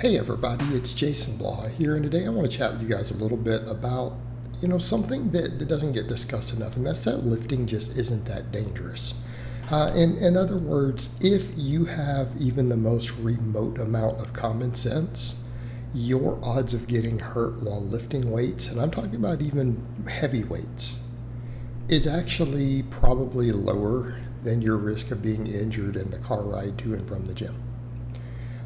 Hey everybody, it's Jason Blaha here, and today I want to chat with you guys a little bit about, something that doesn't get discussed enough, and that's that lifting just isn't that dangerous. In other words, if you have even the most remote amount of common sense, your odds of getting hurt while lifting weights, and I'm talking about even heavy weights, is actually probably lower than your risk of being injured in the car ride to and from the gym.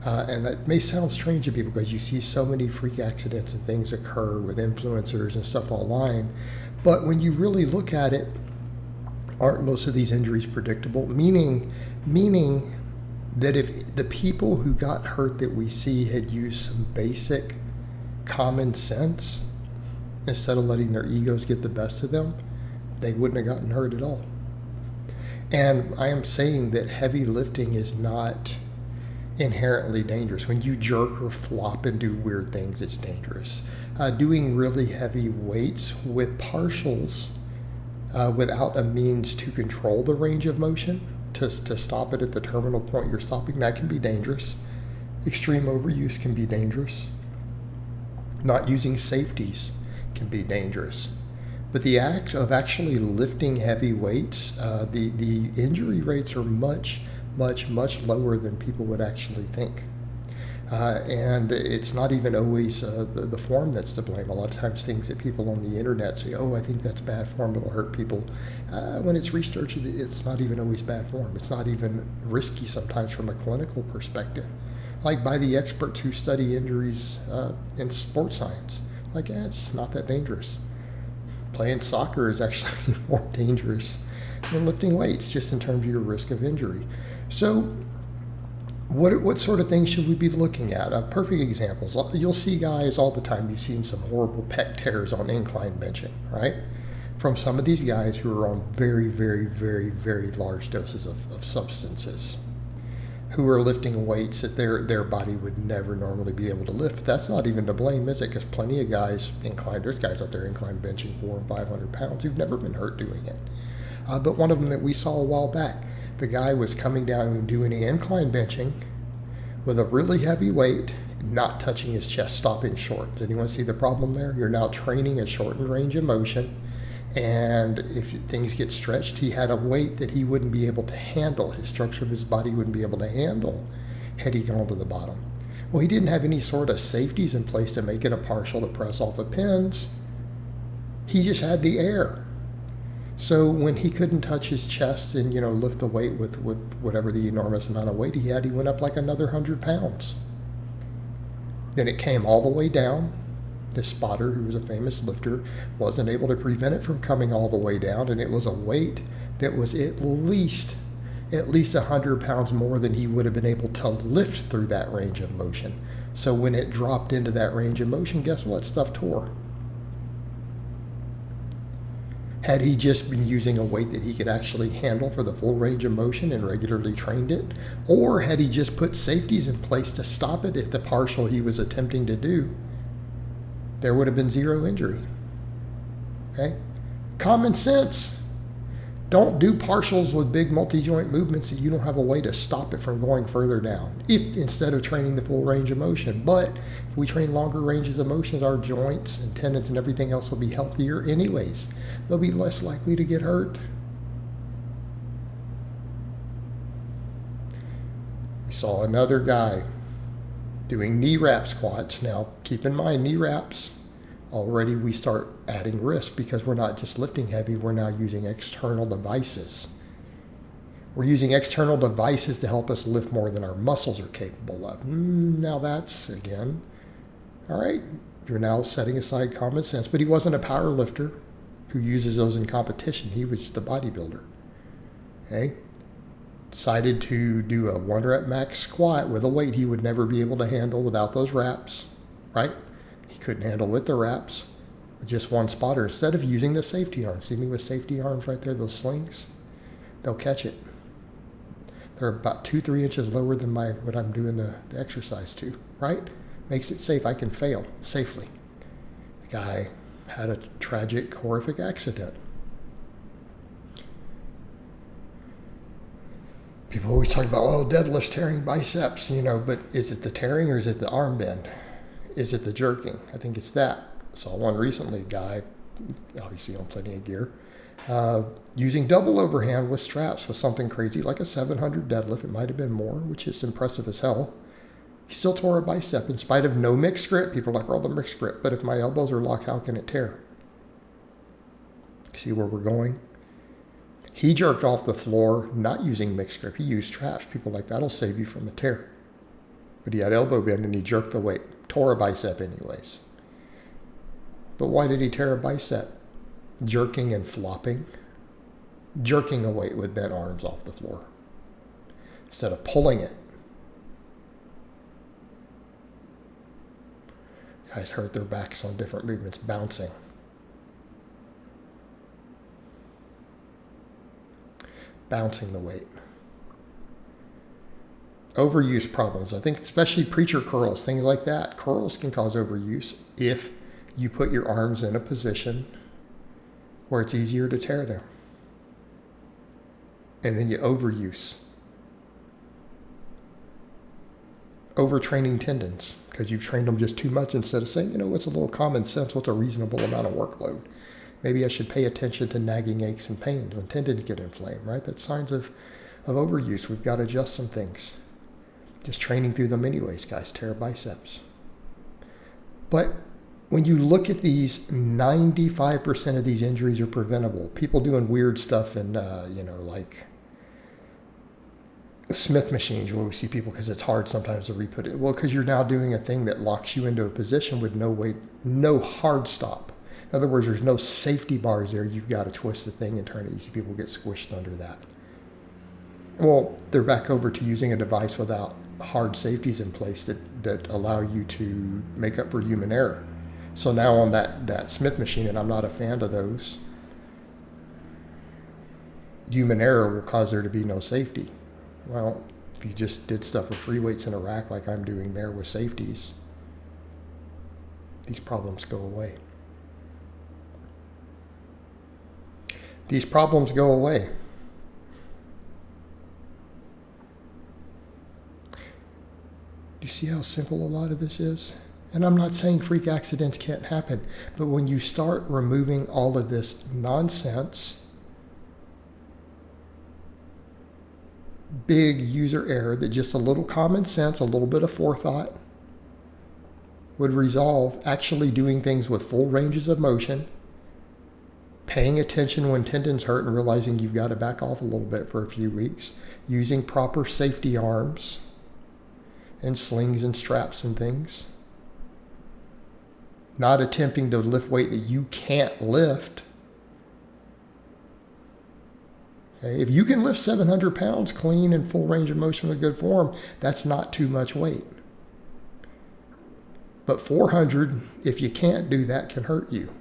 And that may sound strange to people because you see so many freak accidents and things occur with influencers and stuff online. But when you really look at it, aren't most of these injuries predictable? Meaning that if the people who got hurt that we see had used some basic common sense instead of letting their egos get the best of them, they wouldn't have gotten hurt at all. And I am saying that heavy lifting is not inherently dangerous. When you jerk or flop and do weird things, it's dangerous. Doing really heavy weights with partials without a means to control the range of motion, to stop it at the terminal point you're stopping, that can be dangerous. Extreme overuse can be dangerous. Not using safeties can be dangerous. But the act of actually lifting heavy weights, the injury rates are much lower than people would actually think. And it's not even always the form that's to blame. A lot of times things that people on the internet say, oh, I think that's bad form, it'll hurt people. When it's researched, it's not even always bad form. It's not even risky sometimes from a clinical perspective. Like by the experts who study injuries in sports science, it's not that dangerous. Playing soccer is actually more dangerous than lifting weights, just in terms of your risk of injury. So what sort of things should we be looking at? Perfect examples. You'll see guys all the time. You've seen some horrible pec tears on incline benching, right? From some of these guys who are on very, very, very, very large doses of substances, who are lifting weights that their body would never normally be able to lift. But that's not even to blame, is it? Because plenty of guys there's guys out there incline benching 400 and 500 pounds who've never been hurt doing it. But one of them that we saw a while back, the guy was coming down and doing incline benching with a really heavy weight, not touching his chest, stopping short. Does anyone see the problem there? You're now training a shortened range of motion, and if things get stretched, he had a weight that he wouldn't be able to handle. His structure of his body wouldn't be able to handle had he gone to the bottom. Well, he didn't have any sort of safeties in place to make it a partial to press off of pins. He just had the air. So when he couldn't touch his chest and, lift the weight with whatever the enormous amount of weight he had, he went up like another 100 pounds. Then it came all the way down. This spotter, who was a famous lifter, wasn't able to prevent it from coming all the way down, and it was a weight that was at least 100 pounds more than he would have been able to lift through that range of motion. So when it dropped into that range of motion, guess what? Stuff tore. Had he just been using a weight that he could actually handle for the full range of motion and regularly trained it? Or had he just put safeties in place to stop it if the partial he was attempting to do, there would have been zero injury. Okay? Common sense. Don't do partials with big multi-joint movements that you don't have a way to stop it from going further down, if instead of training the full range of motion. But if we train longer ranges of motion, our joints and tendons and everything else will be healthier anyways. They'll be less likely to get hurt. We saw another guy doing knee wrap squats. Now, keep in mind, knee wraps, already we start adding risk because we're not just lifting heavy, we're now using external devices. We're using external devices to help us lift more than our muscles are capable of. Now that's, again, all right, you're now setting aside common sense. But he wasn't a power lifter who uses those in competition. He was just a bodybuilder. Okay? Decided to do a 1 rep max squat with a weight he would never be able to handle without those wraps, right? He couldn't handle with the wraps, with just one spotter. Instead of using the safety arms, see me with safety arms right there, those slings, they'll catch it. They're about 2-3 inches lower than what I'm doing the exercise to, right? Makes it safe. I can fail safely. The guy had a tragic, horrific accident. People always talk about, oh, deadlifts tearing biceps, but is it the tearing or is it the arm bend? Is it the jerking? I think it's that. Saw one recently, a guy, obviously on plenty of gear, using double overhand with straps with something crazy like a 700 deadlift. It might have been more, which is impressive as hell. He still tore a bicep in spite of no mixed grip. People are like, oh, the mixed grip. But if my elbows are locked, how can it tear? See where we're going? He jerked off the floor not using mixed grip. He used straps. People are like, that'll save you from a tear. But he had elbow bend and he jerked the weight. Tore a bicep anyways. But why did he tear a bicep? Jerking and flopping. Jerking a weight with bent arms off the floor. Instead of pulling it. Guys hurt their backs on different movements, bouncing. Bouncing the weight. Overuse problems. I think especially preacher curls, things like that. Curls can cause overuse if you put your arms in a position where it's easier to tear them. And then you overuse. Overtraining tendons because you've trained them just too much instead of saying, what's a little common sense? What's a reasonable amount of workload? Maybe I should pay attention to nagging aches and pains when tendons get inflamed, right? That's signs of overuse. We've got to adjust some things. Just training through them anyways, guys. Tear biceps. But when you look at these, 95% of these injuries are preventable. People doing weird stuff and, like Smith machines where we see people because it's hard sometimes to re-put it. Well, because you're now doing a thing that locks you into a position with no weight, no hard stop. In other words, there's no safety bars there. You've got to twist the thing and turn it. You see people get squished under that. Well, they're back over to using a device without hard safeties in place that allow you to make up for human error. So now on that Smith machine, and I'm not a fan of those, human error will cause there to be no safety. Well, if you just did stuff with free weights in a rack like I'm doing there with safeties, these problems go away. These problems go away. Do you see how simple a lot of this is? And I'm not saying freak accidents can't happen, but when you start removing all of this nonsense, big user error that just a little common sense, a little bit of forethought would resolve, actually doing things with full ranges of motion, paying attention when tendons hurt and realizing you've got to back off a little bit for a few weeks, using proper safety arms and slings and straps and things, not attempting to lift weight that you can't lift. Okay? If you can lift 700 pounds clean and full range of motion with good form, that's not too much weight. But 400, if you can't do that, can hurt you.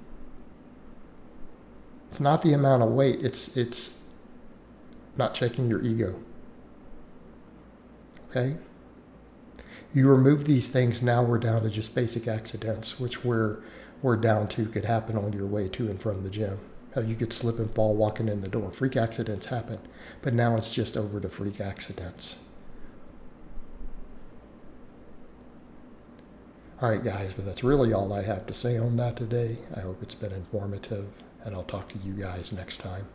It's not the amount of weight, it's not checking your ego. Okay? You remove these things, now we're down to just basic accidents, which we're down to could happen on your way to and from the gym. How you could slip and fall walking in the door. Freak accidents happen, but now it's just over to freak accidents. All right, guys, but that's really all I have to say on that today. I hope it's been informative, and I'll talk to you guys next time.